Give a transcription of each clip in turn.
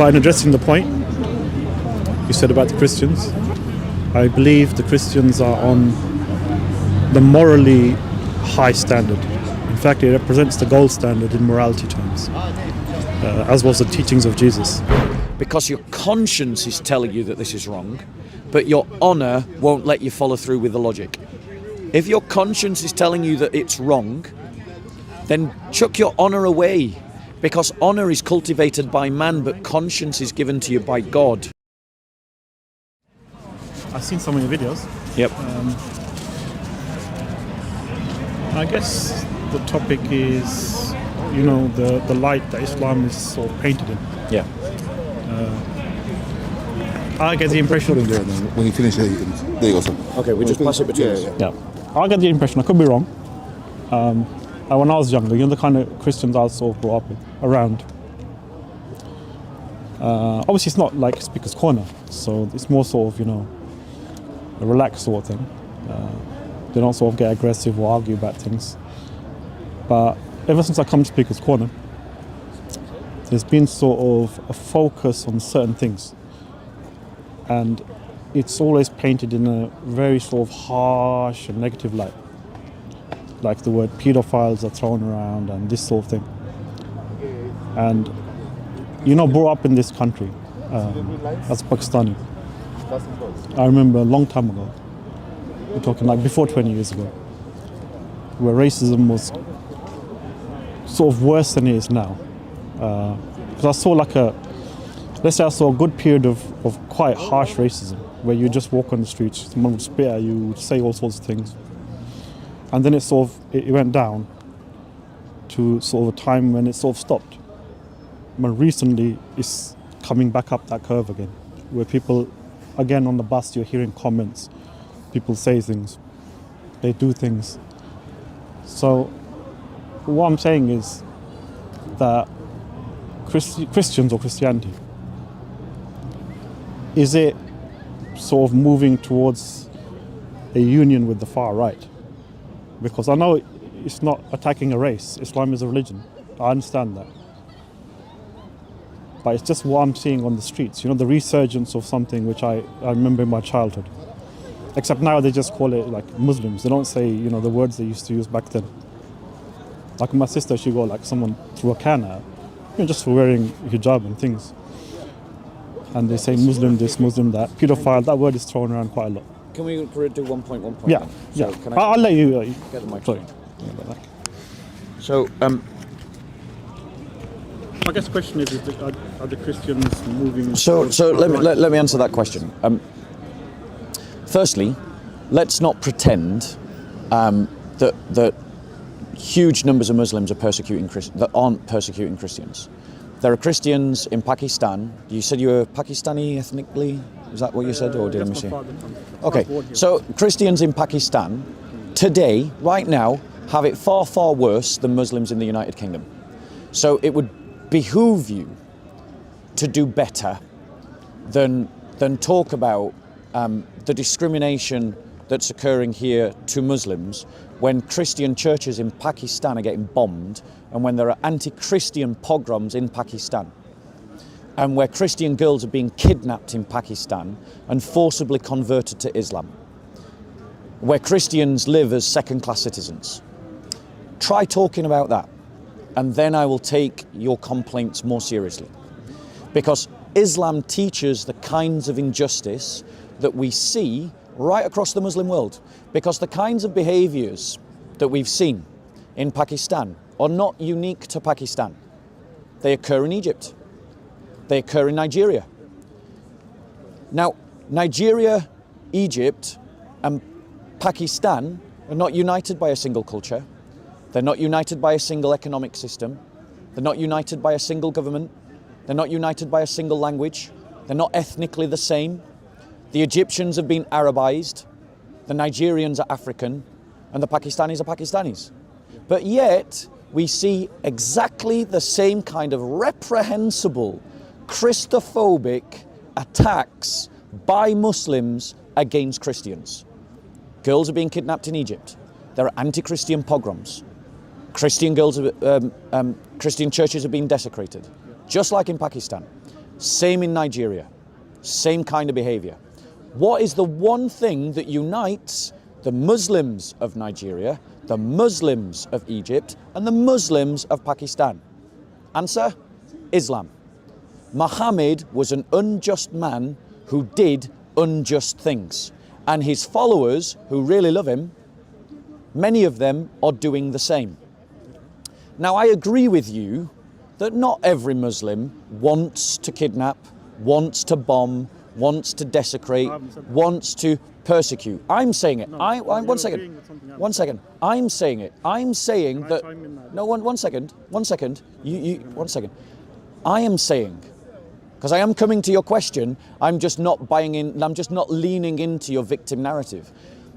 But in addressing the point you said about the Christians, I believe the Christians are on the morally high standard. In fact, it represents the gold standard in morality terms, as was the teachings of Jesus. Because your conscience is telling you that this is wrong, but your honour won't let you follow through with the logic. If your conscience is telling you that it's wrong, then chuck your honour away, because honour is cultivated by man, but conscience is given to you by God. I've seen so many videos. Yep. I guess the topic is, the light that Islam is sort of painted in. Yeah. I get the impression. When you finish there, you can. There you go, sir. Okay, we just pass it between us. Yeah. I get the impression, I could be wrong. When I was younger, the kind of Christians I was sort of brought up around. Obviously, it's not like Speaker's Corner, so it's more sort of, a relaxed sort of thing. They don't sort of get aggressive or argue about things. But ever since I come to Speaker's Corner, there's been sort of a focus on certain things. And it's always painted in a very sort of harsh and negative light. Like the word pedophiles are thrown around and this sort of thing. And, brought up in this country as a Pakistani. I remember a long time ago, we're talking like before 20 years ago, where racism was sort of worse than it is now. Because I saw I saw a good period of quite harsh racism, where you just walk on the streets, someone would spit at you, would say all sorts of things. And then it went down to sort of a time when it sort of stopped. But recently it's coming back up that curve again, where people, again on the bus, you're hearing comments, people say things, they do things. So what I'm saying is that Christians or Christianity, is it sort of moving towards a union with the far right? Because I know it's not attacking a race. Islam is a religion. I understand that. But it's just what I'm seeing on the streets. The resurgence of something which I remember in my childhood. Except now they just call it like Muslims. They don't say, the words they used to use back then. Like my sister, she got like someone threw a can at her, just for wearing hijab and things. And they say Muslim this, Muslim that. Pedophile, that word is thrown around quite a lot. Can we do one point? Yeah, then? yeah. I'll let you get the microphone. Sorry. So, I guess the question is are the Christians moving? So let me answer that question. Firstly, let's not pretend that huge numbers of Muslims are that aren't persecuting Christians. There are Christians in Pakistan. You said you were Pakistani ethnically? Is that what you said, or did I miss you? Okay, so Christians in Pakistan today, right now, have it far, far worse than Muslims in the United Kingdom. So it would behoove you to do better than talk about the discrimination that's occurring here to Muslims when Christian churches in Pakistan are getting bombed, and when there are anti-Christian pogroms in Pakistan, and where Christian girls are being kidnapped in Pakistan and forcibly converted to Islam, where Christians live as second-class citizens. Try talking about that, and then I will take your complaints more seriously. Because Islam teaches the kinds of injustice that we see right across the Muslim world. Because the kinds of behaviours that we've seen in Pakistan are not unique to Pakistan. They occur in Egypt. They occur in Nigeria. Now, Nigeria, Egypt, and Pakistan are not united by a single culture. They're not united by a single economic system. They're not united by a single government. They're not united by a single language. They're not ethnically the same. The Egyptians have been Arabized. The Nigerians are African. And the Pakistanis are Pakistanis. But yet, we see exactly the same kind of reprehensible, Christophobic attacks by Muslims against Christians. Girls are being kidnapped in Egypt. There are anti-Christian pogroms. Christian churches are being desecrated, just like in Pakistan. Same in Nigeria. Same kind of behavior. What is the one thing that unites the Muslims of Nigeria, the Muslims of Egypt, and the Muslims of Pakistan? Answer: Islam. Muhammad was an unjust man who did unjust things. And his followers, who really love him, many of them are doing the same. Now, I agree with you that not every Muslim wants to kidnap, wants to bomb, wants to desecrate, wants to persecute. I'm saying it. One second. I'm saying it. I'm saying that. No, one second. One second. One second. I am saying, because I am coming to your question, I'm just not buying in. I'm just not leaning into your victim narrative,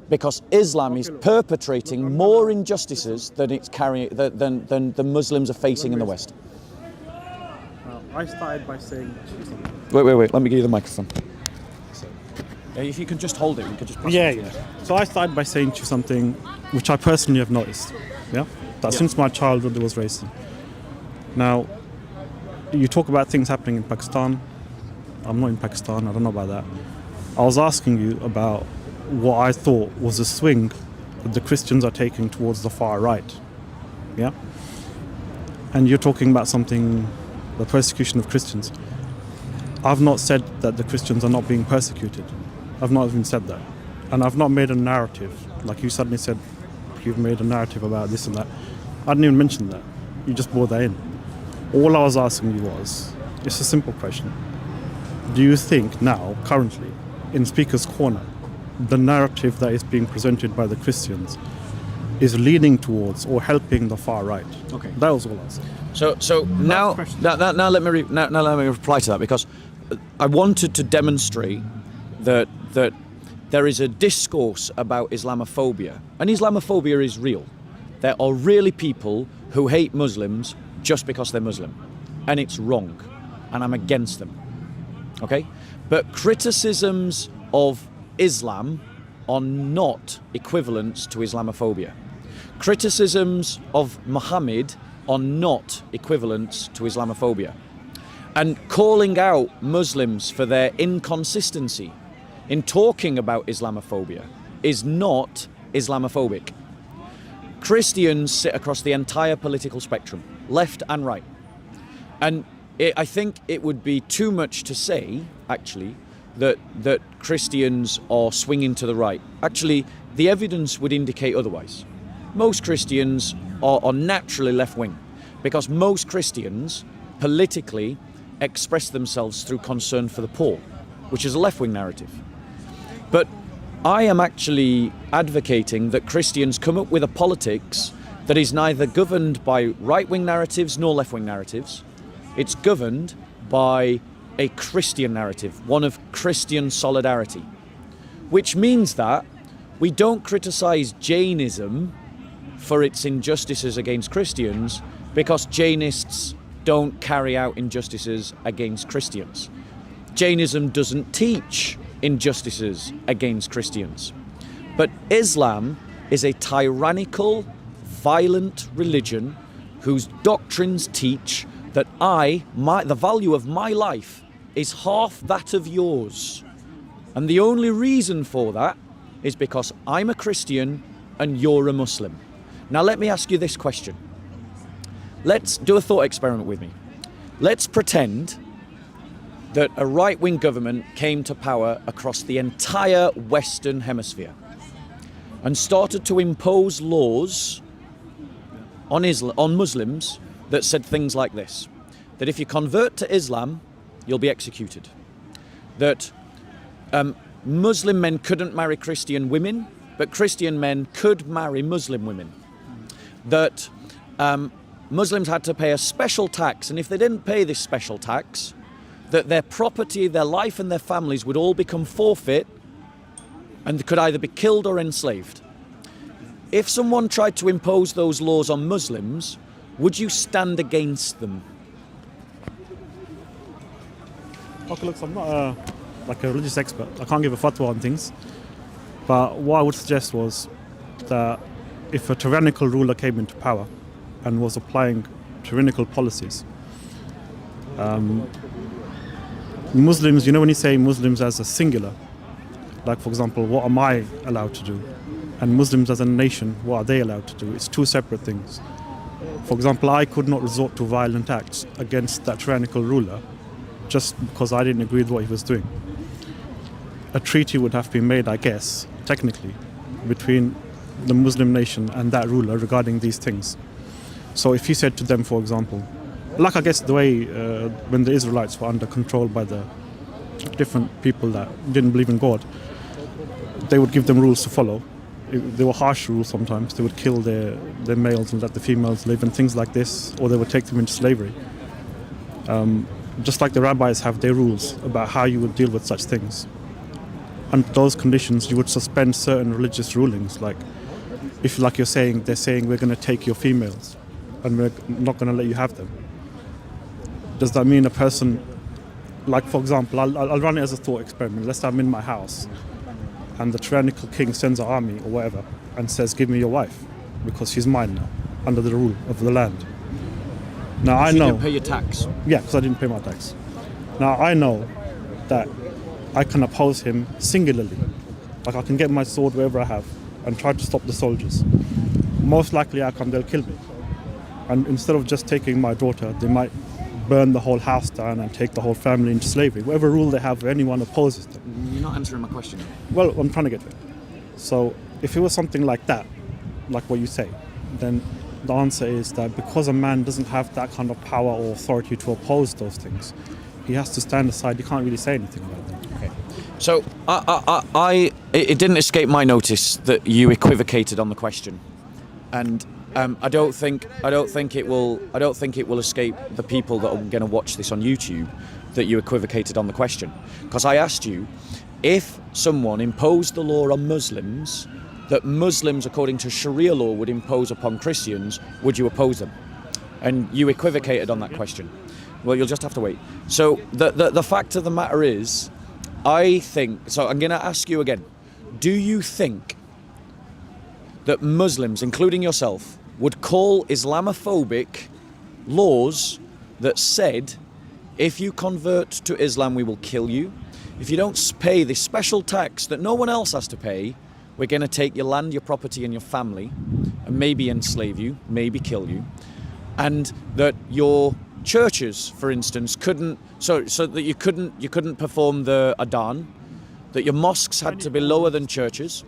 because Islam is perpetrating more injustices than it's carrying than the Muslims are facing in the West. I started by saying. Wait. Let me give you the microphone. If you can just hold it, we could just pass it to you. So I started by saying to you something which I personally have noticed. That since my childhood there was racism. Now, you talk about things happening in Pakistan. I'm not in Pakistan. I don't know about that. I was asking you about what I thought was a swing that the Christians are taking towards the far right. Yeah. And you're talking about something, the persecution of Christians. I've not said that the Christians are not being persecuted. I've not even said that. And I've not made a narrative. Like you suddenly said, you've made a narrative about this and that. I didn't even mention that. You just brought that in. All I was asking you was, it's a simple question. Do you think now, currently, in Speaker's Corner, the narrative that is being presented by the Christians is leaning towards or helping the far right? Okay. That was all I was saying. So now let me reply to that, because I wanted to demonstrate that there is a discourse about Islamophobia, and Islamophobia is real. There are really people who hate Muslims just because they're Muslim, and it's wrong, and I'm against them. Okay? But criticisms of Islam are not equivalent to Islamophobia. Criticisms of Muhammad are not equivalent to Islamophobia. And calling out Muslims for their inconsistency in talking about Islamophobia is not Islamophobic. Christians sit across the entire political spectrum, left and right. And I think it would be too much to say, actually, that Christians are swinging to the right. Actually, the evidence would indicate otherwise. Most Christians are naturally left-wing, because most Christians politically express themselves through concern for the poor, which is a left-wing narrative. But I am actually advocating that Christians come up with a politics that is neither governed by right-wing narratives nor left-wing narratives. It's governed by a Christian narrative, one of Christian solidarity, which means that we don't criticize Jainism for its injustices against Christians because Jainists don't carry out injustices against Christians. Jainism doesn't teach injustices against Christians. But Islam is a tyrannical, violent religion whose doctrines teach that the value of my life is half that of yours. And the only reason for that is because I'm a Christian and you're a Muslim. Now let me ask you this question. Let's do a thought experiment with me. Let's pretend that a right-wing government came to power across the entire Western Hemisphere and started to impose laws on Muslims that said things like this: that if you convert to Islam, you'll be executed; that Muslim men couldn't marry Christian women, but Christian men could marry Muslim women; that Muslims had to pay a special tax, and if they didn't pay this special tax, that their property, their life and their families would all become forfeit and could either be killed or enslaved. If someone tried to impose those laws on Muslims, would you stand against them? Okay, look, I'm not like a religious expert. I can't give a fatwa on things. But what I would suggest was that if a tyrannical ruler came into power and was applying tyrannical policies, Muslims, you know when you say Muslims as a singular, like for example, what am I allowed to do? And Muslims as a nation, what are they allowed to do? It's two separate things. For example, I could not resort to violent acts against that tyrannical ruler just because I didn't agree with what he was doing. A treaty would have been made, I guess, technically, between the Muslim nation and that ruler regarding these things. So if he said to them, for example, like I guess the way when the Israelites were under control by the different people that didn't believe in God, they would give them rules to follow. They were harsh rules sometimes. They would kill their males and let the females live and things like this, or they would take them into slavery. Just like the rabbis have their rules about how you would deal with such things. Under those conditions, you would suspend certain religious rulings, like if, like you're saying, they're saying we're going to take your females and we're not going to let you have them. Does that mean a person, like for example, I'll run it as a thought experiment. Let's say I'm in my house and the tyrannical king sends an army or whatever and says, give me your wife because she's mine now, under the rule of the land. Now I know. You didn't pay your tax. Yeah, because I didn't pay my tax. Now I know that I can oppose him singularly. Like I can get my sword wherever I have and try to stop the soldiers. Most likely they'll kill me. And instead of just taking my daughter, they might burn the whole house down and take the whole family into slavery. Whatever rule they have, anyone opposes them. You're not answering my question. Well, I'm trying to get to it. So if it was something like that, like what you say, then the answer is that because a man doesn't have that kind of power or authority to oppose those things, he has to stand aside. He can't really say anything about them. Okay. So it didn't escape my notice that you equivocated on the question, and I don't think it will escape the people that are going to watch this on YouTube that you equivocated on the question, because I asked you if someone imposed the law on Muslims that Muslims, according to Sharia law, would impose upon Christians, would you oppose them? And you equivocated on that question. Well, you'll just have to wait. So the fact of the matter is, I think, so I'm going to ask you again, do you think that Muslims, including yourself, would call Islamophobic laws that said, if you convert to Islam, we will kill you. If you don't pay this special tax that no one else has to pay, we're going to take your land, your property, and your family, and maybe enslave you, maybe kill you, and that your churches, for instance, couldn't, so that you couldn't perform the adhan, that your mosques had to be lower than churches.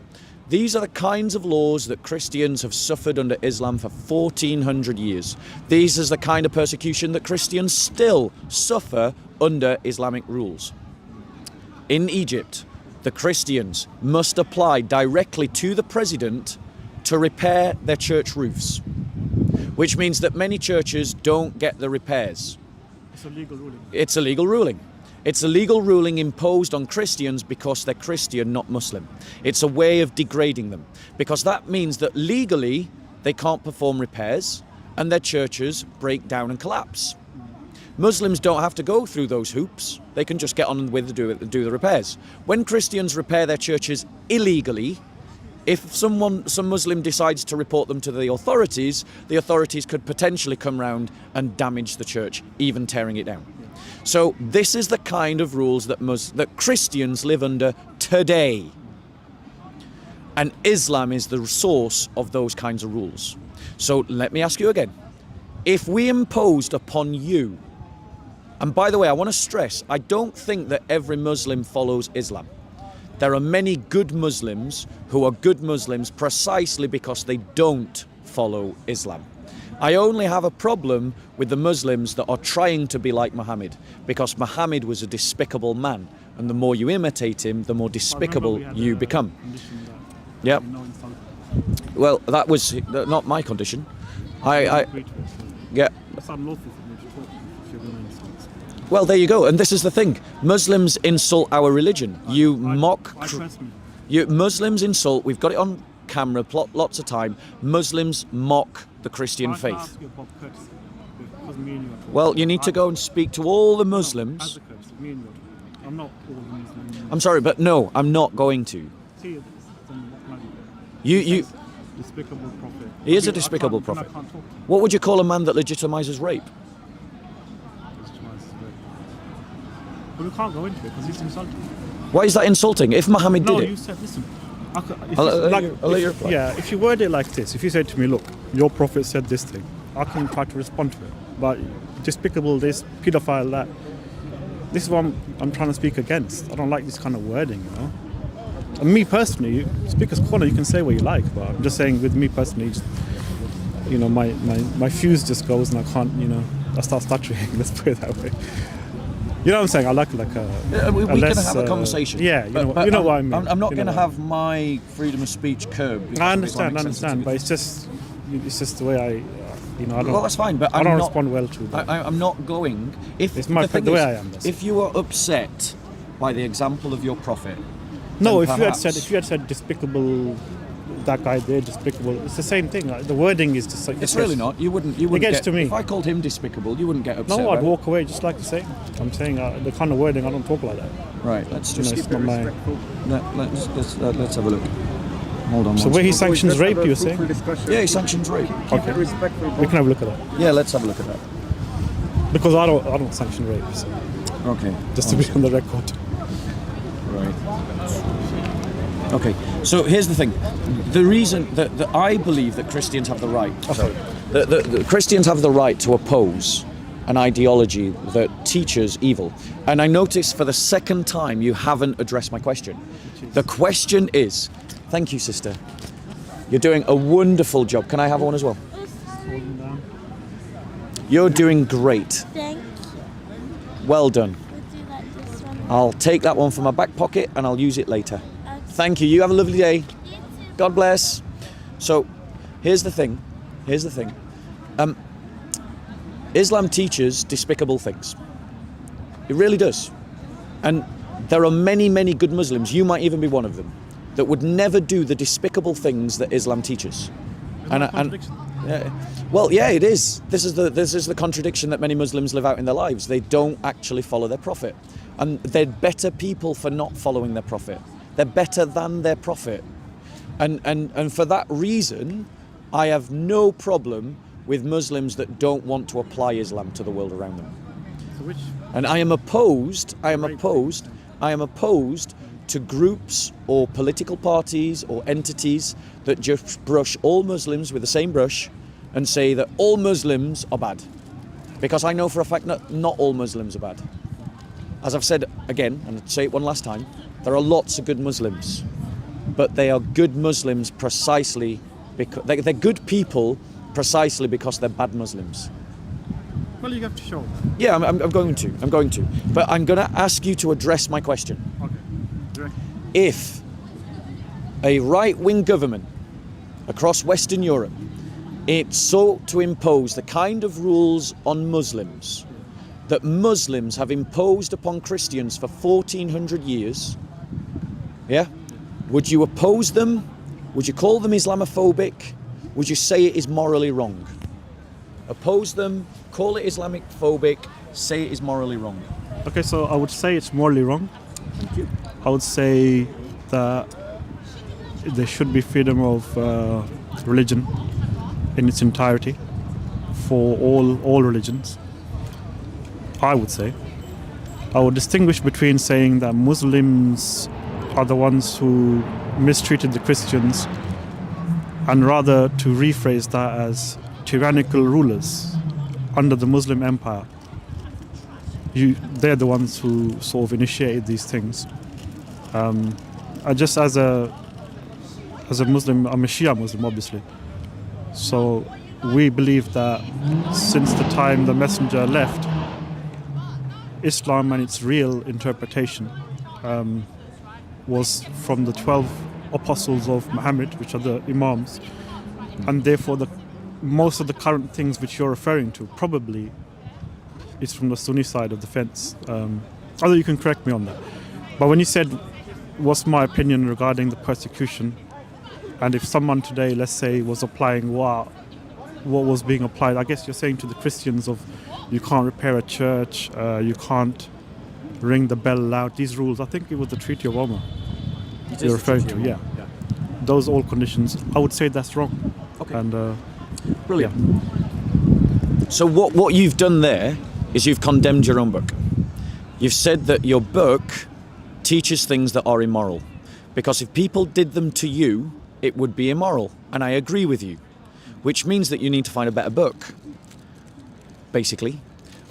These are the kinds of laws that Christians have suffered under Islam for 1400 years. These is the kind of persecution that Christians still suffer under Islamic rules. In Egypt, the Christians must apply directly to the president to repair their church roofs, which means that many churches don't get the repairs. It's a legal ruling. It's a legal ruling. It's a legal ruling imposed on Christians because they're Christian, not Muslim. It's a way of degrading them, because that means that legally they can't perform repairs and their churches break down and collapse. Muslims don't have to go through those hoops. They can just get on with do the repairs. When Christians repair their churches illegally, if some Muslim decides to report them to the authorities could potentially come round and damage the church, even tearing it down. So this is the kind of rules that Christians live under today. And Islam is the source of those kinds of rules. So let me ask you again. If we imposed upon you, and by the way, I want to stress, I don't think that every Muslim follows Islam. There are many good Muslims who are good Muslims precisely because they don't follow Islam. I only have a problem with the Muslims that are trying to be like Muhammad, because Muhammad was a despicable man, and the more you imitate him, the more despicable you become. Yeah. Well, that was not my condition. Yeah. Well, there you go. And this is the thing. Muslims insult our religion. You mock... Muslims insult... We've got it on camera lots of time. Muslims mock the Christian faith. Well, you need to go and speak to all the Muslims. I'm not all Muslims. I'm sorry, but no, I'm not going to. You... Despicable prophet. He is a despicable prophet. What would you call a man that legitimizes rape? But we can't go into it because it's insulting. Why is that insulting? If Muhammad No, did you it, said, listen. I'll let you reply. Yeah, if you word it like this, if you said to me, look, your prophet said this thing, I can try to respond to it. But despicable this, pedophile that, this is what I'm trying to speak against. I don't like this kind of wording, you know. And me personally, Speaker's Corner, you can say what you like, but I'm just saying with me personally, just, you know, my fuse just goes and I can't, you know, I start stuttering, let's put it that way. You know what I'm saying? I like we a can less, have a conversation. Yeah, but you know what I mean. I'm not You know going to what I have my freedom of speech curbed. I understand, but it's just the way I, you know, I don't. Well, that's fine, but I I'm don't not, respond well to that. I'm not going. If It's my the way I am. If you are upset by the example of your prophet, No, then if perhaps- you had said despicable, that guy there despicable, it's the same thing. Like, the wording is just like it's really not. You wouldn't. It gets get, to me. If I called him despicable, you wouldn't get upset. No, I'd about it. walk away just like the same. I'm saying the kind of wording I don't talk like that. Right. Let's You know, just it's not my. let's have a look. Hold on. So one where he second. sanctions rape, you're saying? Yeah, he sanctions rape. Okay, we can have a look at that Yeah, let's have a look at that. because I don't sanction rape. So Okay. just to be on the record. Right. Okay. So here's the thing. The reason that I believe that Christians have the right. Sorry. The Christians have the right to oppose an ideology that teaches evil. And I notice for the second time you haven't addressed my question. The question is, thank you, sister. You're doing a wonderful job. Can I have one as well? You're doing great. Thank you. Well done. Would you like this one? I'll take that one from my back pocket and I'll use it later. Okay. Thank you. You have a lovely day. You too. God bless. So, here's the thing. Islam teaches despicable things. It really does. And there are many, many good Muslims, you might even be one of them, that would never do the despicable things that Islam teaches. Well, yeah, it is. This is the contradiction that many Muslims live out in their lives. They don't actually follow their prophet. And they're better people for not following their prophet. They're better than their prophet. And for that reason, I have no problem with Muslims that don't want to apply Islam to the world around them. And I am opposed to groups or political parties or entities that just brush all Muslims with the same brush and say that all Muslims are bad. Because I know for a fact that not all Muslims are bad. As I've said again, and I'll say it one last time, there are lots of good Muslims. But they are good Muslims precisely because they're good people precisely because they're bad Muslims. Well, you have to show. Yeah, I'm going to. But I'm going to ask you to address my question. Okay. If a right-wing government across Western Europe it sought to impose the kind of rules on Muslims that Muslims have imposed upon Christians for 1400 years, yeah? Would you oppose them? Would you call them Islamophobic? Would you say it is morally wrong? Oppose them, call it Islamophobic, say it is morally wrong. Okay, so I would say it's morally wrong. Thank you. I would say that there should be freedom of religion in its entirety for all religions. I would say. I would distinguish between saying that Muslims are the ones who mistreated the Christians and rather to rephrase that as tyrannical rulers under the Muslim empire. They're the ones who sort of initiated these things. I just as a Muslim, I'm a Shia Muslim, obviously. So we believe that since the time the Messenger left, Islam and its real interpretation was from the 12 apostles of Muhammad, which are the Imams, and therefore most of the current things which you're referring to probably is from the Sunni side of the fence. Although you can correct me on that. But when you said, what's my opinion regarding the persecution, and if someone today, let's say, was applying what was being applied, I guess you're saying to the Christians of you can't repair a church, you can't ring the bell loud, these rules, I think it was the Treaty of Omar you're referring to, yeah. Those all conditions, I would say that's wrong. Okay. And Brilliant. yeah. So what you've done there is you've condemned your own book. You've said that your book teaches things that are immoral. Because if people did them to you, it would be immoral. And I agree with you. Which means that you need to find a better book, basically.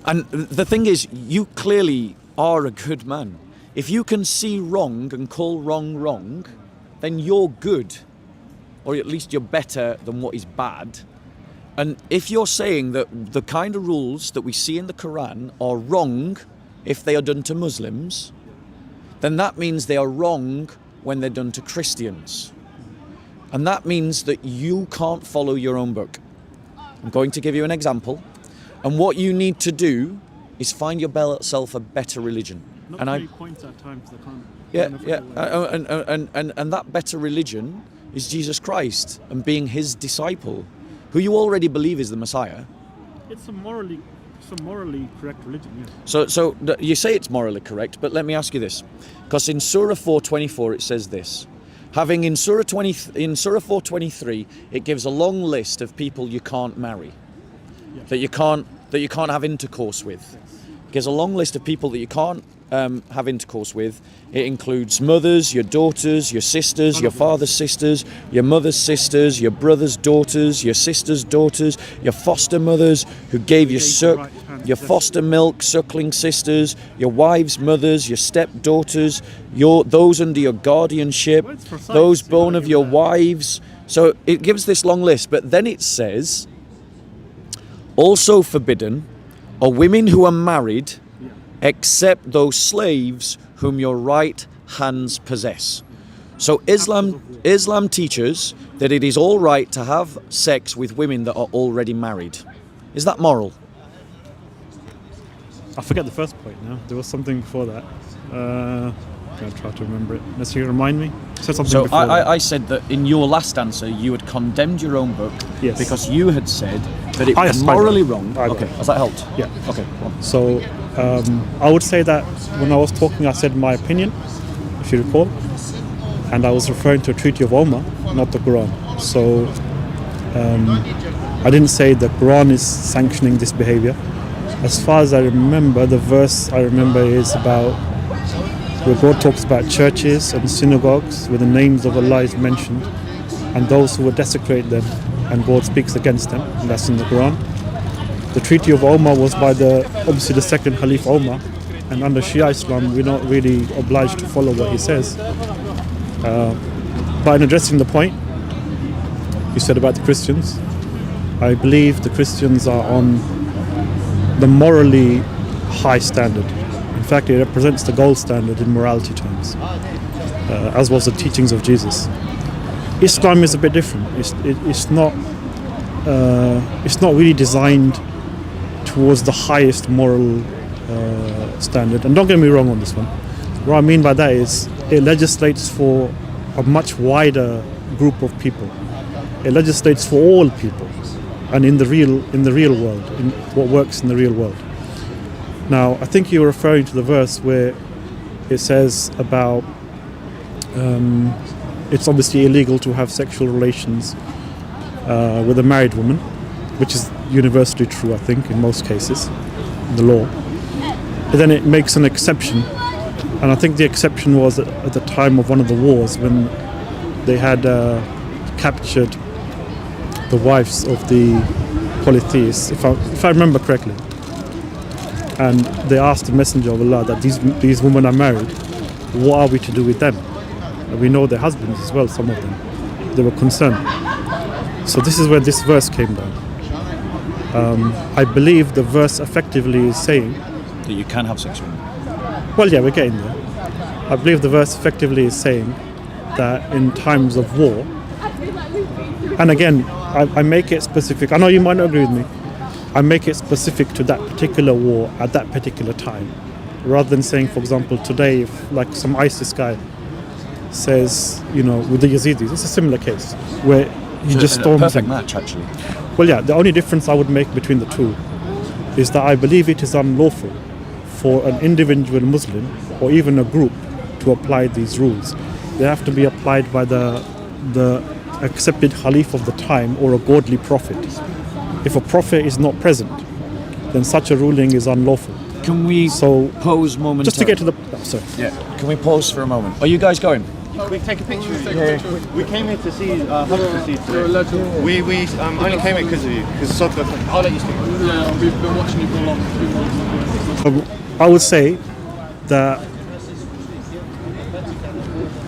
And the thing is, you clearly are a good man. If you can see wrong and call wrong wrong, then you're good. Or at least you're better than what is bad. And if you're saying that the kind of rules that we see in the Quran are wrong if they are done to Muslims, then that means they are wrong when they're done to Christians. And that means that you can't follow your own book. I'm going to give you an example. And what you need to do is find yourself a better religion. Not and many points at times I can't. And that better religion is Jesus Christ and being his disciple, who you already believe is the Messiah. It's a morally correct religion, yes. So you say it's morally correct, but let me ask you this. Because in Surah 4:24 it says this. Having in Surah 4:23, it gives a long list of people you can't marry. Yes. That you can't have intercourse with. Yes. It gives a long list of people that you can't have intercourse with. It includes mothers, your daughters, your sisters, your father's sisters, your mother's sisters, your brother's daughters, your sister's daughters, your foster mothers who gave you your foster milk, suckling sisters, your wives' mothers, your stepdaughters, those under your guardianship, those born of your wives. So it gives this long list, but then it says, also forbidden are women who are married except those slaves whom your right hands possess. So Islam teaches that it is all right to have sex with women that are already married. Is that moral? I forget the first point now. There was something before that. I'm going to try to remember it. Let's remind me. Said something so before that. I said that in your last answer you had condemned your own book because you had said that it was morally wrong. Okay, has that helped? Yeah. Okay. So I would say that when I was talking I said my opinion, if you recall, and I was referring to a Treaty of Omar, not the Quran. So I didn't say the Quran is sanctioning this behavior. As far as I remember, the verse I remember is about where God talks about churches and synagogues where the names of Allah is mentioned and those who would desecrate them, and God speaks against them, and that's in the Quran. The Treaty of Omar was by obviously the second Caliph Omar, and under Shia Islam we're not really obliged to follow what he says. But in addressing the point you said about the Christians, I believe the Christians are on the morally high standard. In fact, it represents the gold standard in morality terms, as was the teachings of Jesus. Islam is a bit different. It's not really designed towards the highest moral standard. And don't get me wrong on this one. What I mean by that is it legislates for a much wider group of people. It legislates for all people, and in the real world, in what works in the real world. Now, I think you're referring to the verse where it says about it's obviously illegal to have sexual relations with a married woman, which is universally true, I think, in most cases, the law. But then it makes an exception, and I think the exception was at the time of one of the wars when they had captured the wives of the polytheists, if I remember correctly. And they asked the Messenger of Allah that these women are married, what are we to do with them? And we know their husbands as well, some of them. They were concerned. So this is where this verse came down. I believe the verse effectively is saying That you can have sex with them. well, yeah, we're getting there. I believe the verse effectively is saying that in times of war, and again, I make it specific. I know you might not agree with me. I make it specific to that particular war at that particular time, rather than saying, for example, today, if like some ISIS guy says, with the Yazidis, it's a similar case where he just storms perfect them. match, actually. Well, yeah, the only difference I would make between the two is that I believe it is unlawful for an individual Muslim or even a group to apply these rules. They have to be applied by the accepted Khalif of the time or a godly prophet. If a prophet is not present, then such a ruling is unlawful. Can we So pause momentarily? just to get to the sorry. Yeah. Can we pause for a moment? Are you guys going? We take a picture. We came here to see today. We only came here because of you. Because I'll let you speak. Yeah, we've been watching you for a long time. I would say that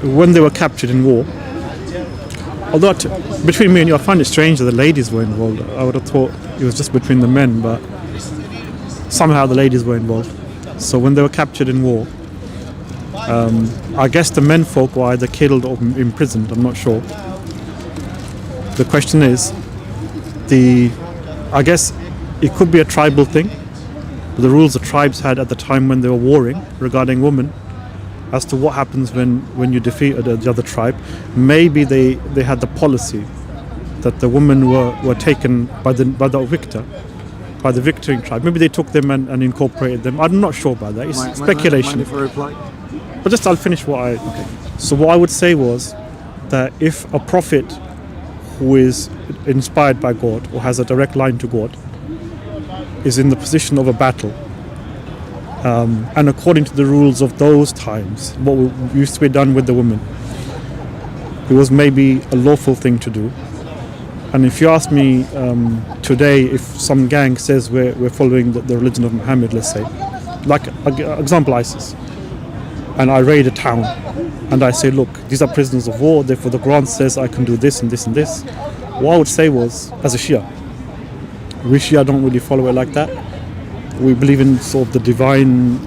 when they were captured in war, although between me and you, I find it strange that the ladies were involved. I would have thought it was just between the men, but somehow the ladies were involved. So when they were captured in war, I guess the men folk were either killed or imprisoned. I'm not sure. The question is, I guess it could be a tribal thing. The rules the tribes had at the time when they were warring regarding women, as to what happens when you defeat the other tribe. Maybe they had the policy that the women were taken by the victor, by the victoring tribe. Maybe they took them and incorporated them. I'm not sure about that. It's speculation. Mind if I reply? But I'll finish what I. Okay. So what I would say was that if a prophet who is inspired by God or has a direct line to God is in the position of a battle, and according to the rules of those times, what used to be done with the women, it was maybe a lawful thing to do. And if you ask me today, if some gang says we're following the religion of Muhammad, let's say, like example ISIS, and I raid a town, and I say, look, these are prisoners of war, therefore the Quran says I can do this and this and this. What I would say was, as a Shia, we Shia don't really follow it like that. We believe in sort of the divine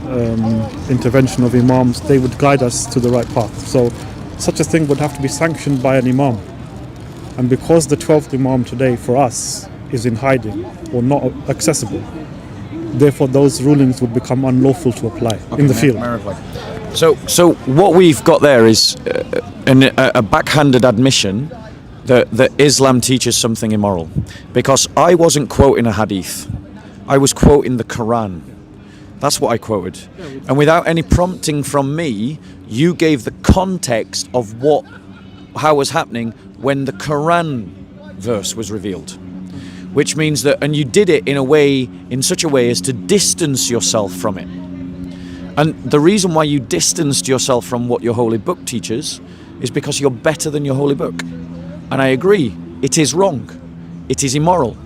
intervention of imams. They would guide us to the right path. So such a thing would have to be sanctioned by an imam. And because the 12th imam today for us is in hiding or not accessible, therefore those rulings would become unlawful to apply in the field. So what we've got there is a backhanded admission that Islam teaches something immoral. Because I wasn't quoting a hadith. I was quoting the Quran. That's what I quoted. And without any prompting from me, you gave the context of how was happening when the Quran verse was revealed. Which means that, and you did it in such a way as to distance yourself from it. And the reason why you distanced yourself from what your holy book teaches is because you're better than your holy book. And I agree, it is wrong. It is immoral.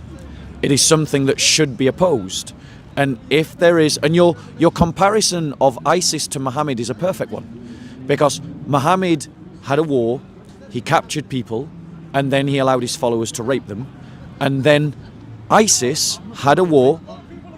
It is something that should be opposed. And if there is, and your comparison of ISIS to Muhammad is a perfect one. Because Muhammad had a war, he captured people, and then he allowed his followers to rape them. And then ISIS had a war,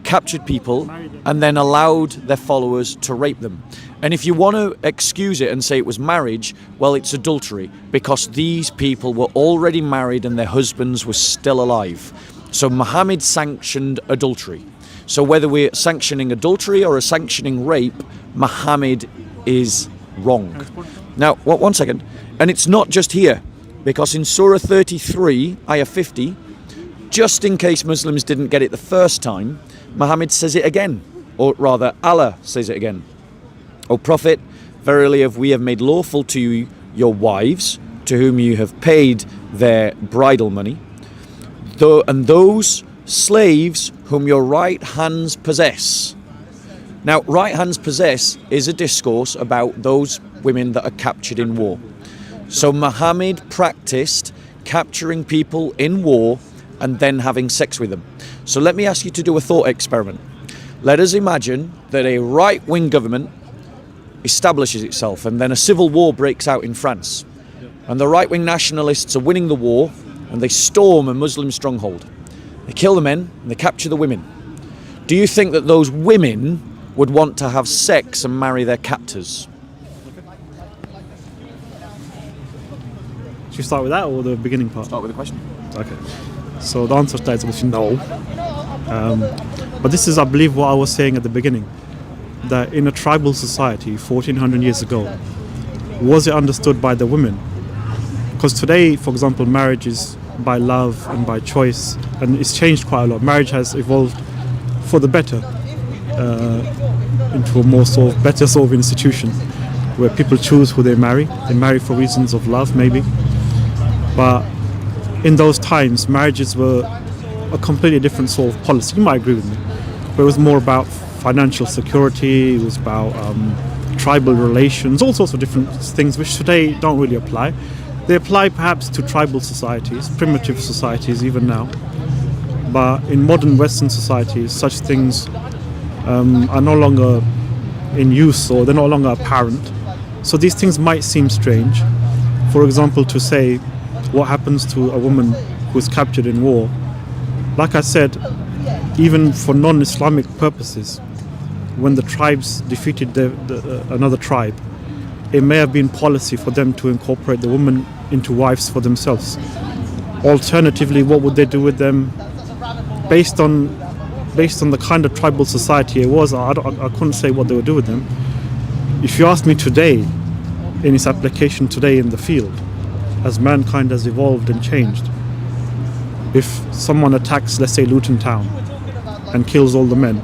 captured people, and then allowed their followers to rape them. And if you want to excuse it and say it was marriage, well, it's adultery, because these people were already married and their husbands were still alive. So Muhammad sanctioned adultery. So whether we're sanctioning adultery or sanctioning rape, Muhammad is wrong. Now, one second. And it's not just here, because in Surah 33, Ayah 50, just in case Muslims didn't get it the first time, Muhammad says it again, or rather Allah says it again. O Prophet, verily we have made lawful to you your wives, to whom you have paid their bridal money, and those slaves whom your right hands possess. Now, right hands possess is a discourse about those women that are captured in war. So Muhammad practiced capturing people in war and then having sex with them. So let me ask you to do a thought experiment. Let us imagine that a right-wing government establishes itself and then a civil war breaks out in France. And the right-wing nationalists are winning the war and they storm a Muslim stronghold. They kill the men and they capture the women. Do you think that those women would want to have sex and marry their captors? Should we start with that or the beginning part? Start with the question. Okay. So the answer to that is obviously no. But this is, I believe, what I was saying at the beginning. That in a tribal society 1400 years ago, was it understood by the women? Because today, for example, marriage is by love and by choice, and it's changed quite a lot. Marriage has evolved for the better into a more sort of better sort of institution where people choose who they marry. They marry for reasons of love, maybe. But in those times, marriages were a completely different sort of policy. You might agree with me. But it was more about financial security, it was about tribal relations, all sorts of different things which today don't really apply. They apply perhaps to tribal societies, primitive societies even now. But in modern Western societies, such things are no longer in use, or they're no longer apparent. So these things might seem strange. For example, to say what happens to a woman who is captured in war. Like I said, even for non-Islamic purposes, when the tribes defeated another tribe, it may have been policy for them to incorporate the women into wives for themselves. Alternatively, what would they do with them? Based on the kind of tribal society it was, I couldn't say what they would do with them. If you ask me today, in its application today in the field, as mankind has evolved and changed, if someone attacks, let's say, Luton Town and kills all the men,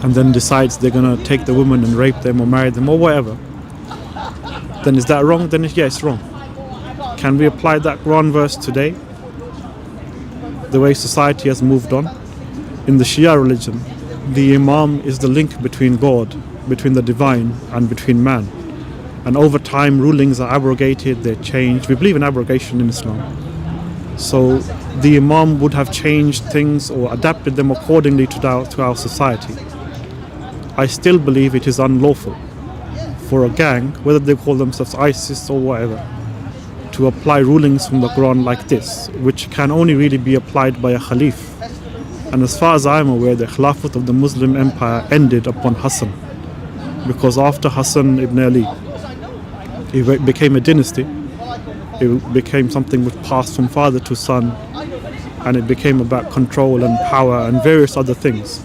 and then decides they're going to take the women and rape them or marry them or whatever, then is that wrong? Then yeah, it's wrong. Can we apply that Quran verse today? The way society has moved on. In the Shia religion, the Imam is the link between God, between the divine and between man. And over time, rulings are abrogated, they're changed. We believe in abrogation in Islam. So the Imam would have changed things or adapted them accordingly to our society. I still believe it is unlawful for a gang, whether they call themselves ISIS or whatever, to apply rulings from the Quran like this, which can only really be applied by a Khalif. And as far as I'm aware, the Khilafat of the Muslim Empire ended upon Hassan, because after Hassan ibn Ali, it became a dynasty. It became something which passed from father to son, and it became about control and power and various other things.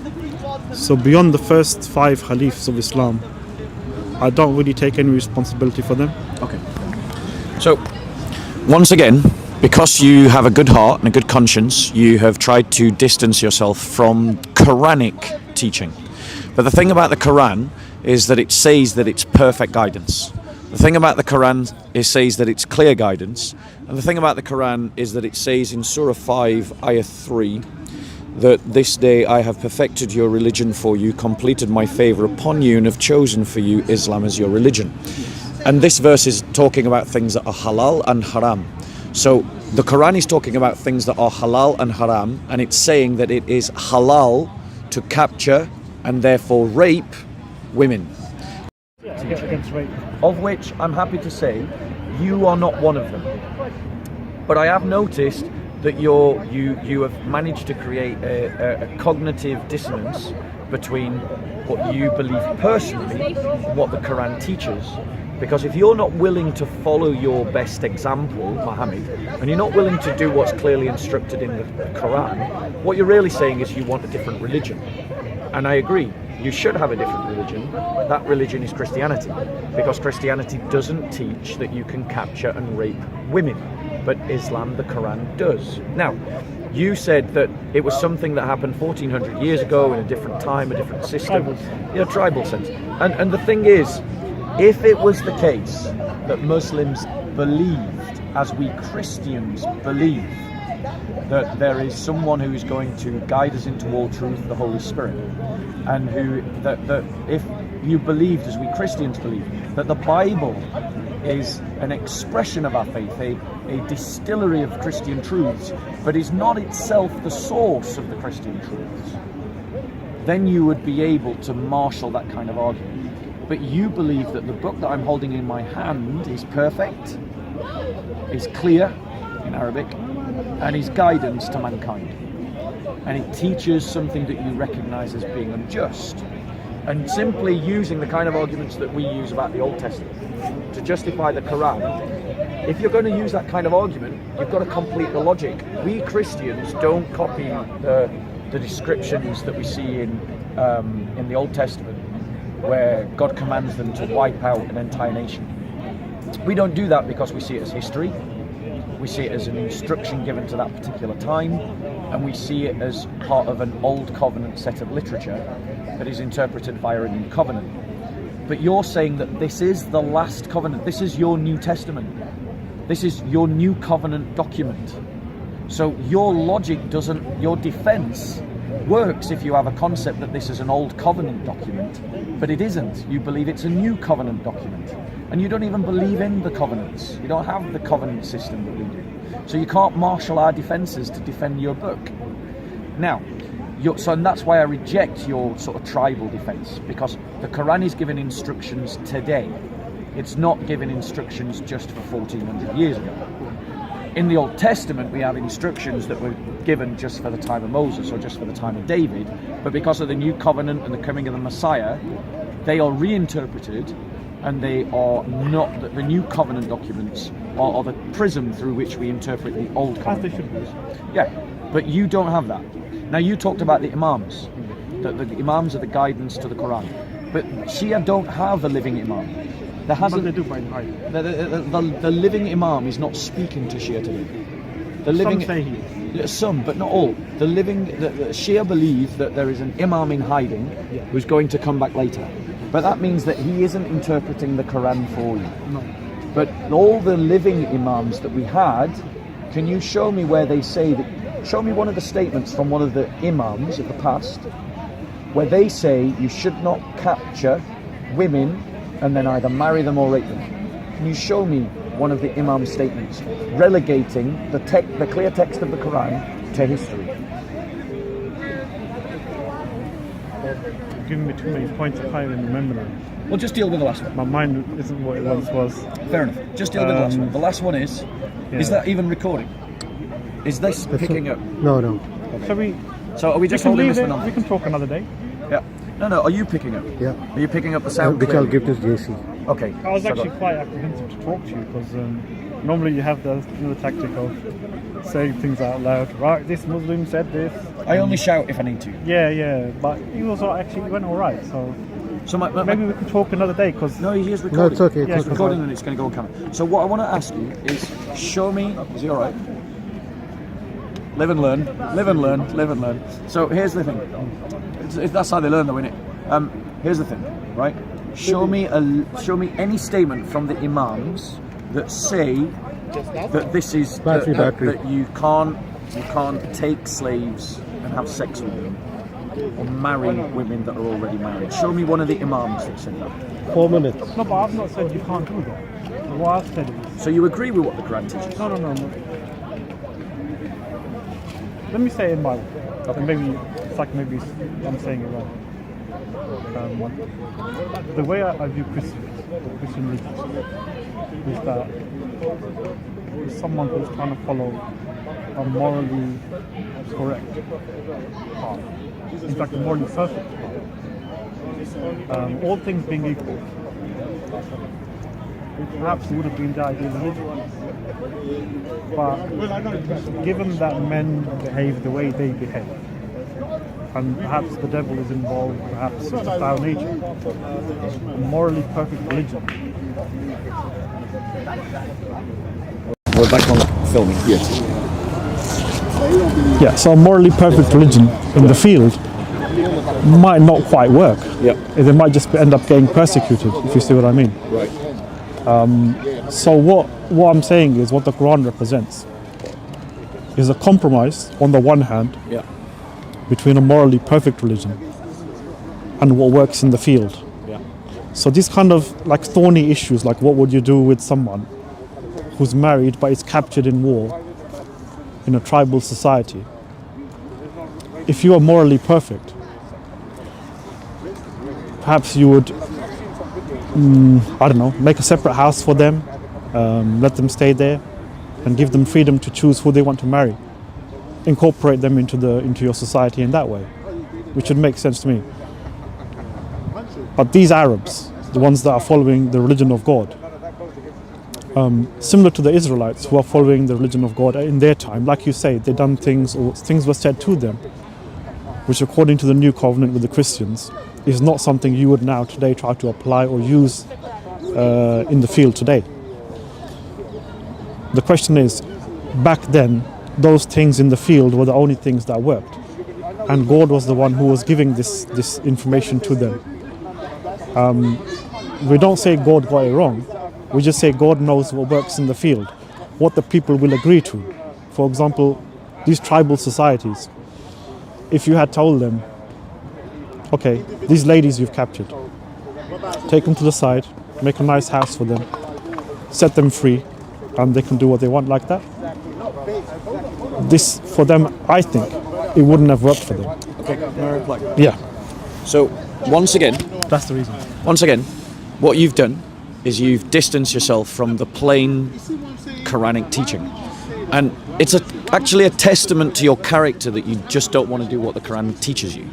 So beyond the first 5 Khalifs of Islam, I don't really take any responsibility for them. Okay. So, once again, because you have a good heart and a good conscience, you have tried to distance yourself from Quranic teaching. But the thing about the Quran is that it says that it's perfect guidance. The thing about the Quran is says that it's clear guidance. And the thing about the Quran is that it says in Surah 5, Ayah 3, that this day I have perfected your religion for you, completed my favour upon you, and have chosen for you Islam as your religion. And this verse is talking about things that are halal and haram. So the Quran is talking about things that are halal and haram, and it's saying that it is halal to capture and therefore rape women. Of which I'm happy to say you are not one of them. But I have noticed that you have managed to create a cognitive dissonance between what you believe personally and what the Quran teaches. Because if you're not willing to follow your best example, Muhammad, and you're not willing to do what's clearly instructed in the Quran, what you're really saying is you want a different religion. And I agree, you should have a different religion. That religion is Christianity, because Christianity doesn't teach that you can capture and rape women, but Islam, the Quran, does. Now, you said that it was something that happened 1400 years ago in a different time, a different system, tribal sense. And the thing is, if it was the case that Muslims believed, as we Christians believe, that there is someone who is going to guide us into all truth, the Holy Spirit, and that if you believed, as we Christians believe, that the Bible is an expression of our faith, a distillery of Christian truths, but is not itself the source of the Christian truths, then you would be able to marshal that kind of argument. But you believe that the book that I'm holding in my hand is perfect, is clear in Arabic, and is guidance to mankind. And it teaches something that you recognize as being unjust. And simply using the kind of arguments that we use about the Old Testament to justify the Quran, if you're going to use that kind of argument, you've got to complete the logic. We Christians don't copy the descriptions that we see in the Old Testament, where God commands them to wipe out an entire nation. We don't do that because we see it as history, we see it as an instruction given to that particular time, and we see it as part of an old covenant set of literature that is interpreted via a new covenant. But you're saying that this is the last covenant, this is your New Testament, this is your new covenant document. So your logic doesn't, your defense works if you have a concept that this is an old covenant document, but it isn't. You believe it's a new covenant document. And you don't even believe in the covenants. You don't have the covenant system that we do. So you can't marshal our defences to defend your book. Now, and that's why I reject your sort of tribal defence, because the Quran is giving instructions today. It's not giving instructions just for 1400 years ago. In the Old Testament, we have instructions that were given just for the time of Moses or just for the time of David, but because of the new covenant and the coming of the Messiah, they are reinterpreted, and they are not, the new covenant documents are the prism through which we interpret the old covenant documents. Yeah, but you don't have that. Now, you talked about the Imams, that the Imams are the guidance to the Quran, but Shia don't have a living Imam. There hasn't. But they do by night. The living Imam is not speaking to Shia today. The living, Some say he is. Some, but not all. The Shia believe that there is an Imam in hiding who's going to come back later. But that means that he isn't interpreting the Quran for you. No. But all the living Imams that we had, can you show me where they say that? Show me one of the statements from one of the Imams of the past where they say you should not capture women and then either marry them or rape them. Can you show me one of the Imam statements relegating the clear text of the Quran to history? You're giving me too many points, I can't even remember them. Well, just deal with the last one. My mind isn't what it once was. Fair enough. Just deal with the last one. The last one is that even recording? Is this picking up? No, no. So are we just can holding leave this for it, now? we can talk another day. Yeah. No, are you picking up? Yeah. Are you picking up the sound? Which I'll clearly? give to JC. Okay. I was so actually go- quite apprehensive to talk to you because normally you have the tactic of saying things out loud. Right, this Muslim said this. I only shout if I need to. Yeah, but he was actually went all right. So maybe we can talk another day because No, he is recording. No, it's okay. Yeah, It's recording and it's going to go on camera. So what I want to ask you is, show me. Is he all right? Live and learn. Live and learn. Live and learn. So here's the thing. That's how they learn, though, isn't it? Here's the thing, right? Show me any statement from the Imams that say that this is Battery. that you can't take slaves and have sex with them or marry women that are already married. Show me one of the Imams that said that. 4 minutes. no, but I've not said you can't do that. What I've said is So you agree with what the Quran teaches? no. Let me say it in my way. Okay. And maybe I'm saying it wrong. The way I view Christian religion is that it's someone who's trying to follow a morally correct path. In fact, a morally perfect path. All things being equal, it perhaps would have been the ideal religion. But given that men behave the way they behave, and perhaps the devil is involved, perhaps it's a foul nature, a morally perfect religion. We're back on filming. Yes. Yeah, so a morally perfect religion in the field might not quite work. Yep. They might just end up getting persecuted, if you see what I mean. Right. So what I'm saying is what the Quran represents is a compromise on the one hand Yeah. between a morally perfect religion and what works in the field. Yeah. So these kind of like thorny issues, like what would you do with someone who's married but is captured in war in a tribal society? If you are morally perfect, perhaps you would, make a separate house for them, let them stay there, and give them freedom to choose who they want to marry. Incorporate them into your society in that way, which would make sense to me. But these Arabs, the ones that are following the religion of God, similar to the Israelites who are following the religion of God in their time, like you say, they done things or things were said to them, which according to the new covenant with the Christians, is not something you would now today try to apply or use in the field today. The question is, back then, those things in the field were the only things that worked. And God was the one who was giving this information to them. We don't say God got it wrong. We just say God knows what works in the field, what the people will agree to. For example, these tribal societies, if you had told them, okay, these ladies you've captured, take them to the side, make a nice house for them, set them free, and they can do what they want like that. This, for them, I think, it wouldn't have worked for them. Yeah. So, once again, That's the reason. once again, what you've done is you've distanced yourself from the plain Quranic teaching. And it's actually a testament to your character that you just don't want to do what the Quran teaches you.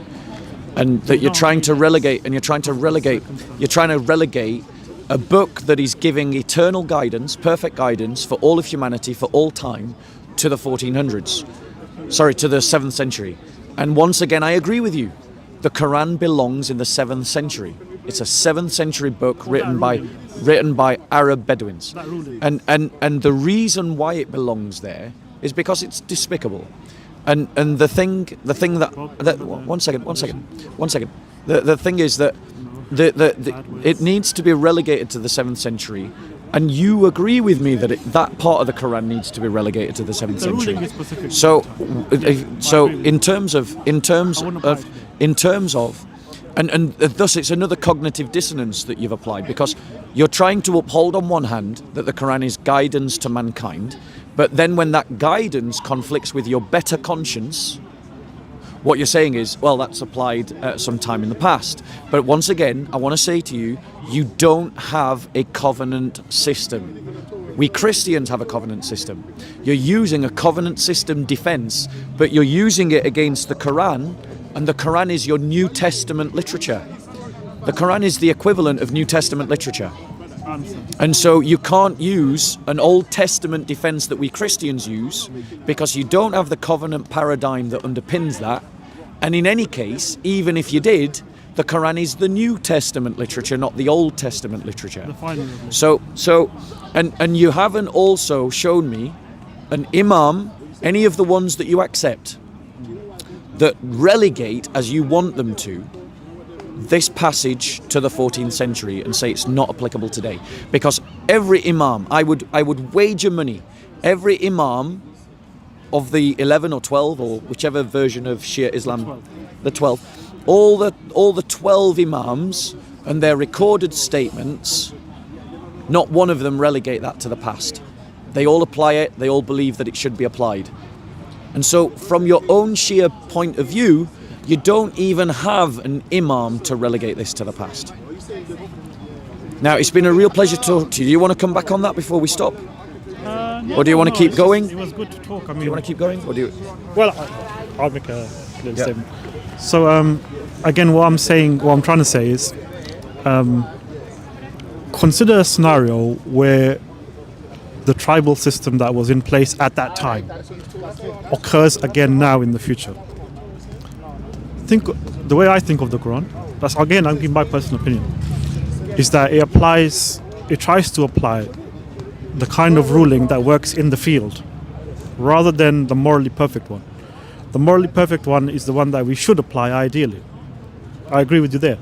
And that you're trying to relegate a book that is giving eternal guidance, perfect guidance for all of humanity, for all time, to the 1400s. Sorry, to the 7th century. And once again, I agree with you. The Quran belongs in the 7th century. It's a 7th century book written by Arab Bedouins. And the reason why it belongs there is because it's despicable. And the thing that one second. The thing is that it needs to be relegated to the 7th century. And you agree with me that that part of the Quran needs to be relegated to the 7th century. So in terms of, and thus it's another cognitive dissonance that you've applied, because you're trying to uphold on one hand that the Quran is guidance to mankind, but then when that guidance conflicts with your better conscience, what you're saying is, well, that's applied at some time in the past. But once again, I want to say to you, you don't have a covenant system. We Christians have a covenant system. You're using a covenant system defense, but you're using it against the Quran, and the Quran is your New Testament literature. The Quran is the equivalent of New Testament literature. And so you can't use an Old Testament defense that we Christians use, because you don't have the covenant paradigm that underpins that. And in any case, even if you did, the Quran is the New Testament literature, not the Old Testament literature. And you haven't also shown me an imam, any of the ones that you accept, that relegate, as you want them to, this passage to the 14th century and say it's not applicable today. Because every imam, I would wager money, every imam of the 11 or 12 or whichever version of Shia Islam, the 12, all the 12 imams and their recorded statements, not one of them relegate that to the past. They all apply it, they all believe that it should be applied. And so from your own Shia point of view, you don't even have an imam to relegate this to the past. Now, it's been a real pleasure to talk to you. Do you want to come back on that before we stop? Or do you want to keep going? It was good to talk. I mean, Do you want to keep going? Or do you... well, I'll make a little statement. So, again, what I'm trying to say is, consider a scenario where the tribal system that was in place at that time occurs again now in the future. The way I think of the Quran, that's again, I'm giving my personal opinion, is that it tries to apply the kind of ruling that works in the field rather than the morally perfect one. The morally perfect one is the one that we should apply ideally. I agree with you there.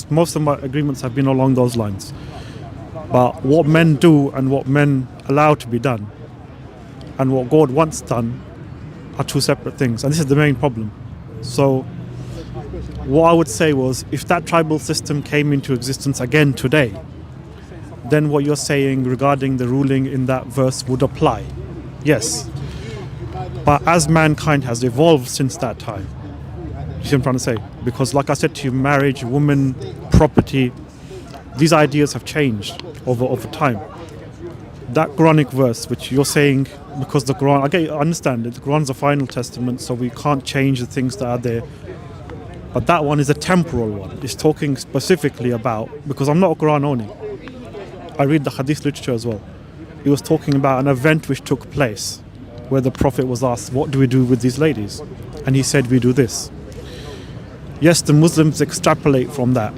Most of my agreements have been along those lines. But what men do and what men allow to be done and what God wants done are two separate things. And this is the main problem. So what I would say was, if that tribal system came into existence again today, then what you're saying regarding the ruling in that verse would apply. Yes. But as mankind has evolved since that time, you see what I'm trying to say? Because like I said to you, marriage, women, property, these ideas have changed over time. That Quranic verse, which you're saying, because the Quran, I understand it, the Quran's a final testament, so we can't change the things that are there. But that one is a temporal one. It's talking specifically about, because I'm not a Quran only, I read the Hadith literature as well. It was talking about an event which took place where the Prophet was asked, what do we do with these ladies? And he said, we do this. Yes, the Muslims extrapolate from that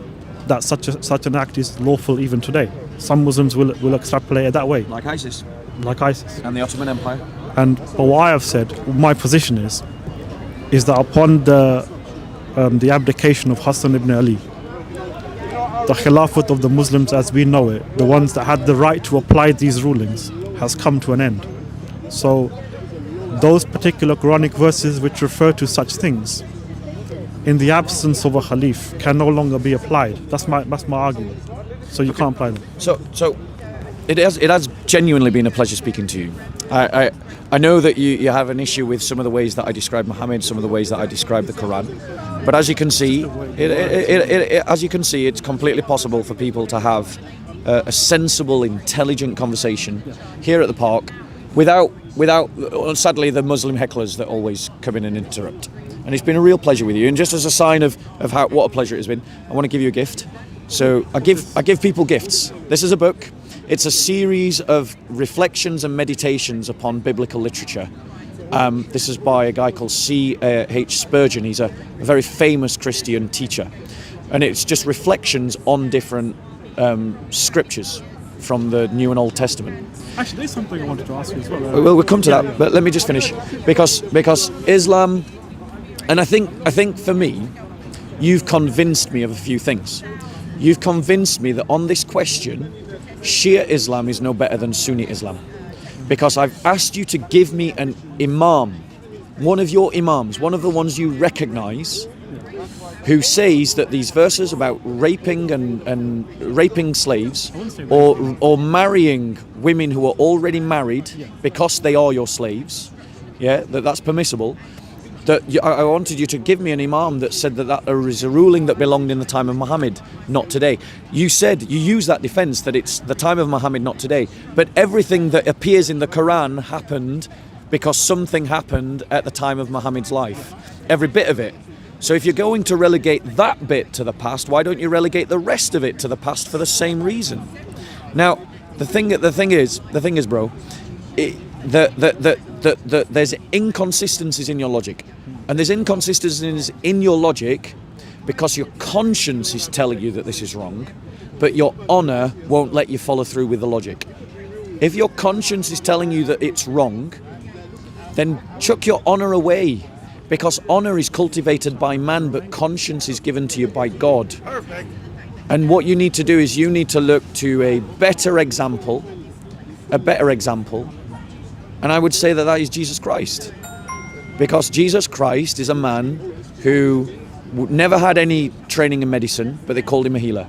such an act is lawful even today. Some Muslims will extrapolate it that way. Like ISIS. And the Ottoman Empire. But what I have said, my position is that upon the abdication of Hassan ibn Ali, the Khilafat of the Muslims as we know it, the ones that had the right to apply these rulings, has come to an end. So those particular Quranic verses which refer to such things, in the absence of a Khalif, can no longer be applied. That's my argument. So you can't apply them. So it has genuinely been a pleasure speaking to you. I know that you have an issue with some of the ways that I describe Muhammad, some of the ways that I describe the Quran, but as you can see, it's completely possible for people to have a sensible, intelligent conversation here at the park without sadly the Muslim hecklers that always come in and interrupt. And it's been a real pleasure with you. And just as a sign of what a pleasure it has been, I want to give you a gift. So I give people gifts. This is a book. It's a series of reflections and meditations upon biblical literature. This is by a guy called C.H. Spurgeon. He's a very famous Christian teacher. And it's just reflections on different scriptures from the New and Old Testament. Actually, there's something I wanted to ask you as well. Well, we'll come to that, but let me just finish. Because Islam, and I think for me, you've convinced me of a few things. You've convinced me that on this question, Shia Islam is no better than Sunni Islam. Because I've asked you to give me an imam, one of your imams, one of the ones you recognise, who says that these verses about raping and raping slaves or marrying women who are already married because they are your slaves, that's permissible. I wanted you to give me an imam that said that is a ruling that belonged in the time of Muhammad, not today. You use that defense that it's the time of Muhammad, not today. But everything that appears in the Quran happened because something happened at the time of Muhammad's life. Every bit of it. So if you're going to relegate that bit to the past, why don't you relegate the rest of it to the past for the same reason? Now, the thing is, bro, there's inconsistencies in your logic. And there's inconsistencies in your logic because your conscience is telling you that this is wrong, but your honor won't let you follow through with the logic. If your conscience is telling you that it's wrong, then chuck your honor away, because honor is cultivated by man, but conscience is given to you by God. Perfect. And what you need to do is you need to look to a better example, and I would say that is Jesus Christ. Because Jesus Christ is a man who never had any training in medicine, but they called him a healer.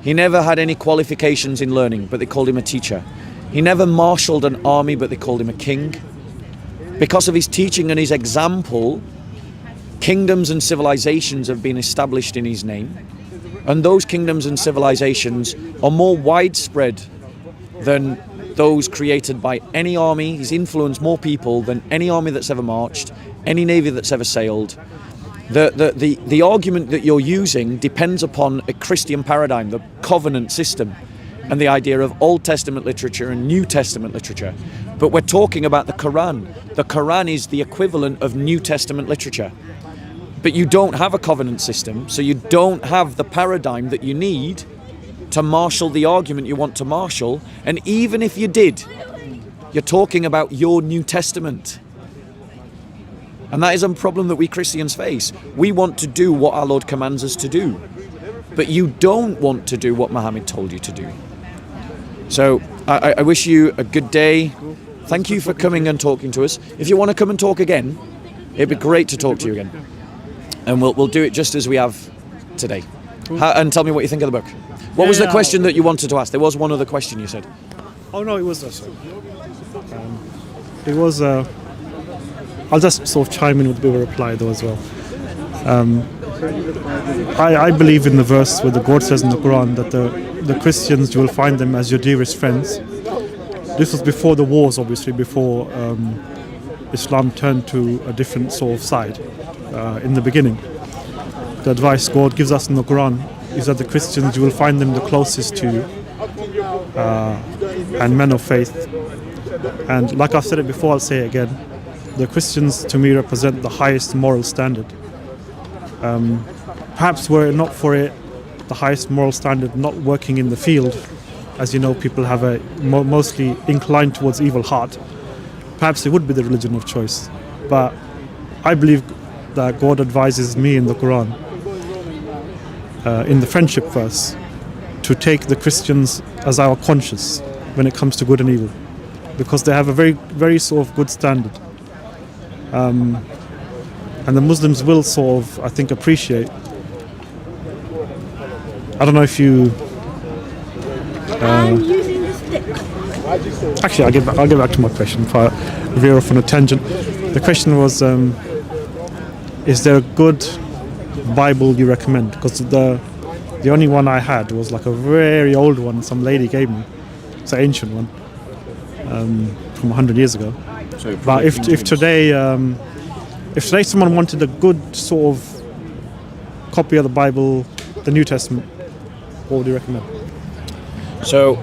He never had any qualifications in learning, but they called him a teacher. He never marshaled an army, but they called him a king. Because of his teaching and his example, kingdoms and civilizations have been established in his name. And those kingdoms and civilizations are more widespread than those created by any army. He's influenced more people than any army that's ever marched, any navy that's ever sailed. The argument that you're using depends upon a Christian paradigm, the covenant system, and the idea of Old Testament literature and New Testament literature. But we're talking about the Quran. The Quran is the equivalent of New Testament literature. But you don't have a covenant system, so you don't have the paradigm that you need to marshal the argument you want to marshal. And even if you did, you're talking about your New Testament. And that is a problem that we Christians face. We want to do what our Lord commands us to do, but you don't want to do what Muhammad told you to do. So I wish you a good day. Thank you for coming and talking to us. If you want to come and talk again, it'd be great to talk to you again. And we'll do it just as we have today. And tell me what you think of the book. What was the question that you wanted to ask? There was one other question you said. Oh no, it was I'll just sort of chime in with a bit of a reply though as well. I believe in the verse where the God says in the Quran that the Christians, you will find them as your dearest friends. This was before the wars, obviously, before Islam turned to a different sort of side in the beginning. The advice God gives us in the Quran is that the Christians, you will find them the closest to you and men of faith. And like I've said it before, I'll say it again. The Christians to me represent the highest moral standard. Perhaps were it not for it, the highest moral standard not working in the field, as you know, people have a mostly inclined towards evil heart. Perhaps it would be the religion of choice. But I believe that God advises me in the Quran, in the friendship verse, to take the Christians as our conscience when it comes to good and evil, because they have a very, very sort of good standard. and the Muslims will sort of, I think, appreciate. I don't know if you. I'm using the stick. Actually, I'll get back to my question if I veer off on a tangent. The question was, is there a good Bible you recommend? Because the only one I had was like a very old one some lady gave me. It's an ancient one from 100 years ago. So But if today someone wanted a good sort of copy of the Bible, the New Testament, what would you recommend? So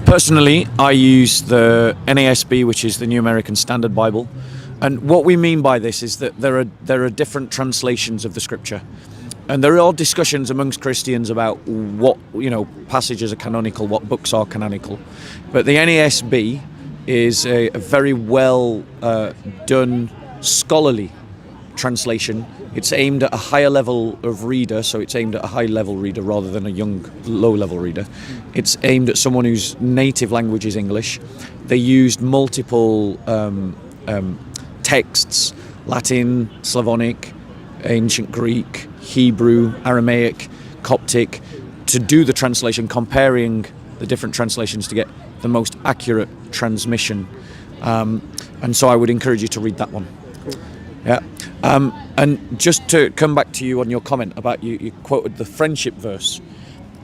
personally, I use the NASB, which is the New American Standard Bible, and what we mean by this is that there are different translations of the Scripture, and there are discussions amongst Christians about what passages are canonical, what books are canonical, but the NASB is a very well done scholarly translation. It's aimed at a higher level of reader, so it's aimed at a high-level reader rather than a young, low-level reader. It's aimed at someone whose native language is English. They used multiple texts, Latin, Slavonic, ancient Greek, Hebrew, Aramaic, Coptic, to do the translation, comparing the different translations to get the most accurate transmission. And so I would encourage you to read that one. Yeah. And just to come back to you on your comment about you quoted the friendship verse.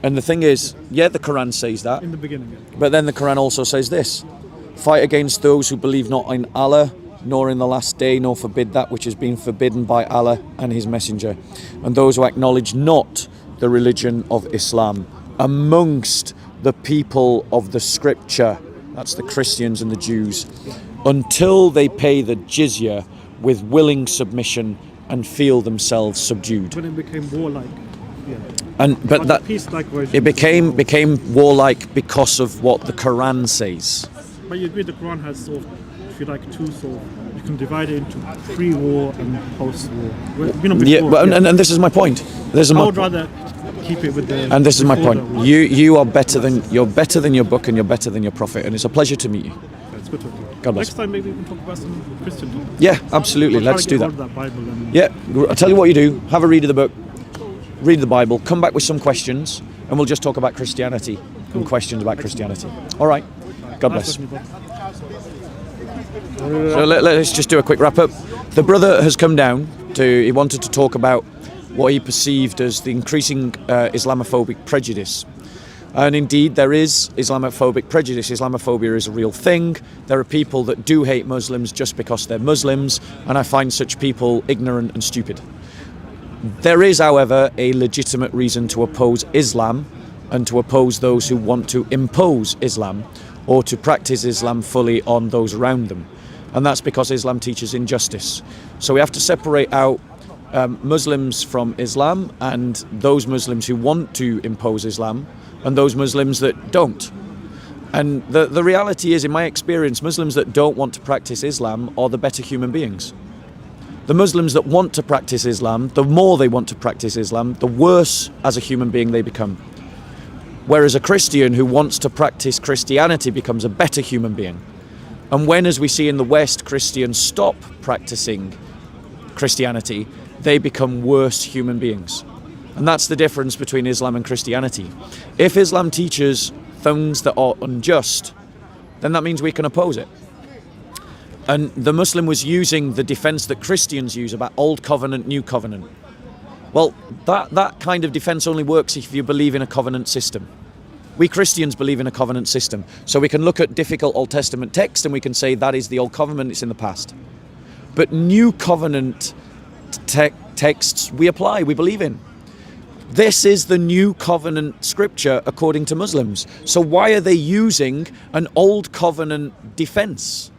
And the thing is, yeah, the Quran says that. In the beginning, yeah. But then the Quran also says this: fight against those who believe not in Allah, nor in the last day, nor forbid that which has been forbidden by Allah and His Messenger, and those who acknowledge not the religion of Islam amongst the people of the Scripture, that's the Christians and the Jews, until they pay the jizya with willing submission and feel themselves subdued. When it became warlike, yeah. But Like that a peace-like version. it became warlike because of what the Quran says. But you agree the Quran has sort of, if you like, two sort of, you can divide it into pre-war and post-war. Before, Yeah, but, and this is my point. This is I my would rather keep it with the. And this is my before point. the- You're better than your book, and you're better than your prophet, and it's a pleasure to meet you. It's good talking. God bless. Next time maybe we can talk about some Christian topics. Yeah, absolutely. We'll try Let's to do get that. hold of Bible and Yeah, I'll tell you what you do. Have a read of the book, read the Bible, come back with some questions, and we'll just talk about Christianity and questions about Christianity. All right. God bless. Nice talking to you, bro. So let's just do a quick wrap up. The brother has come down he wanted to talk about what he perceived as the increasing Islamophobic prejudice. And indeed, there is Islamophobic prejudice. Islamophobia is a real thing. There are people that do hate Muslims just because they're Muslims, and I find such people ignorant and stupid. There is, however, a legitimate reason to oppose Islam and to oppose those who want to impose Islam or to practice Islam fully on those around them. And that's because Islam teaches injustice. So we have to separate out Muslims from Islam and those Muslims who want to impose Islam and those Muslims that don't. And the reality is, in my experience, Muslims that don't want to practice Islam are the better human beings. The Muslims that want to practice Islam, the more they want to practice Islam, the worse as a human being they become. Whereas a Christian who wants to practice Christianity becomes a better human being. And when, as we see in the West, Christians stop practicing Christianity, they become worse human beings. And that's the difference between Islam and Christianity. If Islam teaches things that are unjust, then that means we can oppose it. And the Muslim was using the defense that Christians use about Old Covenant, New Covenant. Well, that kind of defense only works if you believe in a covenant system. We Christians believe in a covenant system. So we can look at difficult Old Testament text and we can say that is the Old Covenant, it's in the past. But New Covenant texts we apply, we believe in. This is the New Covenant scripture according to Muslims. So why are they using an Old Covenant defense?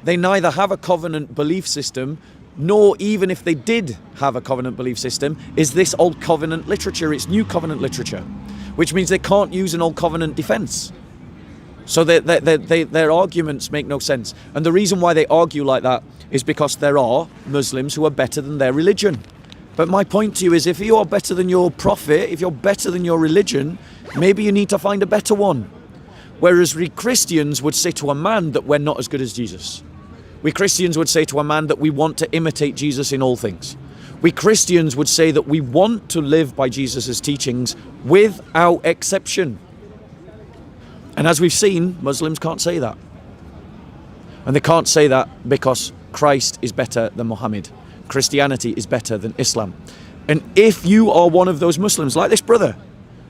They neither have a covenant belief system, nor even if they did have a covenant belief system, is this Old Covenant literature. It's New Covenant literature, which means they can't use an Old Covenant defense. So their arguments make no sense. And the reason why they argue like that is because there are Muslims who are better than their religion. But my point to you is, if you are better than your prophet, if you're better than your religion, maybe you need to find a better one. Whereas we Christians would say to a man that we're not as good as Jesus. We Christians would say to a man that we want to imitate Jesus in all things. We Christians would say that we want to live by Jesus' teachings without exception. And as we've seen, Muslims can't say that. And they can't say that because Christ is better than Muhammad. Christianity is better than Islam. And if you are one of those Muslims, like this brother,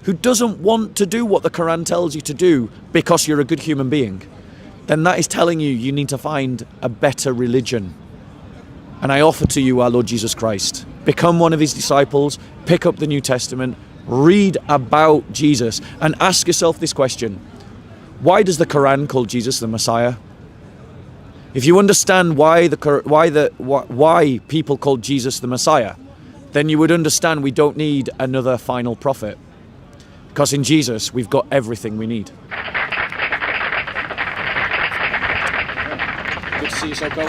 who doesn't want to do what the Quran tells you to do because you're a good human being, then that is telling you you need to find a better religion. And I offer to you our Lord Jesus Christ. Become one of his disciples, pick up the New Testament, read about Jesus, and ask yourself this question. Why does the Quran call Jesus the Messiah? If you understand why people called Jesus the Messiah, then you would understand we don't need another final prophet. Because in Jesus, we've got everything we need. Good to see you, Soko.